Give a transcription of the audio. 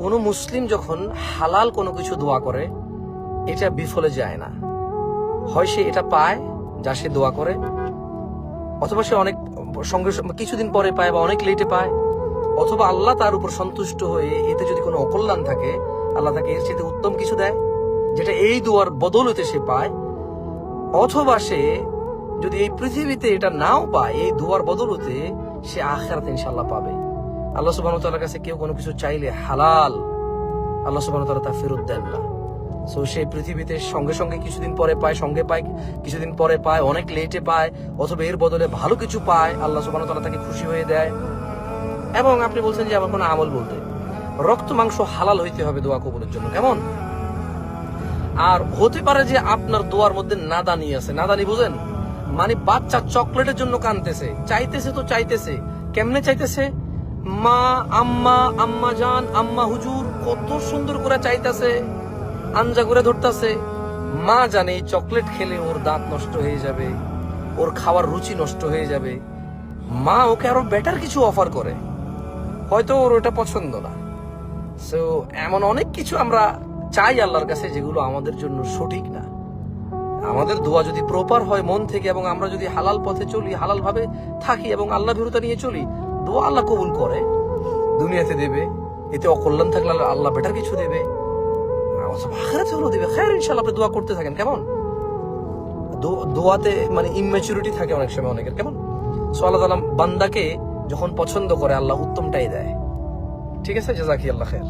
কোন মুসলিম যখন হালাল কোনো কিছু দোয়া করে এটা বিফলে যায় না। হয় সে এটা পায় যা সে দোয়া করে, অথবা সে অনেক সঙ্গে কিছুদিন পরে পায় বা অনেক লেটে পায়, অথবা আল্লাহ তার উপর সন্তুষ্ট হয়ে এতে যদি কোনো অকল্যাণ থাকে আল্লাহ তাকে এর চেয়ে উত্তম কিছু দেয় যেটা এই দোয়ার বদলতে সে পায়, অথবা সে যদি এই পৃথিবীতে এটা নাও পায় এই দোয়ার বদলতে সে আখিরাতে ইনশাআল্লাহ পাবে। আল্লাহ সুবহানাহু ওয়া তাআলার কাছে কেউ কোনো কিছু চাইলে হালাল আল্লাহ সুবহানাহু ওয়া তাআলা তা ফেরত দেন না। সো সে পৃথিবীতে সঙ্গে সঙ্গে কিছুদিন পরে পায়, সঙ্গে পায় কিছুদিন পরে পায়, অনেক লেটে পায়, অথবা এর বদলে ভালো কিছু পায়, আল্লাহ সুবহানাহু ওয়া তাআলা তাকে খুশি হয়ে দেয়। এবং আপনি বলছেন যে আমার কোনো আমল বলতে রক্ত মাংস হালাল হইতে হবে দোয়া কবুলের জন্য, কেমন? আর হতে পারে যে আপনার দোয়ার মধ্যে নাদানি আছে। নাদানি বুঝেন? মানে বাচ্চা চকলেটের জন্য কাঁদতেছে, চাইতেছে তো চাইতেছে, কেমনে চাইতেছে? মা, আম্মা, আম্মা জান, আম্মা হুজুর, কত সুন্দর করে চাইতেছে, আঞ্জা করে ধরতেছে। মা জানে এই চকলেট খেলে ওর দাঁত নষ্ট হয়ে যাবে, ওর খাওয়ার রুচি নষ্ট হয়ে যাবে। মা ওকে আরো বেটার কিছু অফার করে, হয়তো ওর ওটা পছন্দ না। সো এমন অনেক কিছু আমরা চাই আল্লাহর কাছে যেগুলো আমাদের জন্য সঠিক না। আমাদের দোয়া যদি প্রপার হয় মন থেকে, এবং আমরা যদি হালাল পথে চলি, হালাল ভাবে থাকি এবং আল্লাহ ভীরুতা নিয়ে চলি, দোয়া আল্লাহ কবুল করে, দুনিয়াতে দেবে, এতে অকল্যাণ থাকলে আল্লাহ বেটার কিছু দেবে, আখিরাতে হলো দেবে। খায়ের ইনশাআল্লাহ আপনি দোয়া করতে থাকেন, কেমন? দোয়াতে মানে ইম্যাচুরিটি থাকে অনেক সময় অনেকের, কেমন? সো আল্লাহ তাআলা বান্দাকে যখন পছন্দ করে আল্লাহ উত্তমটাই দেয়। ঠিক আছে, জাযাকি আল্লাহ খায়ের।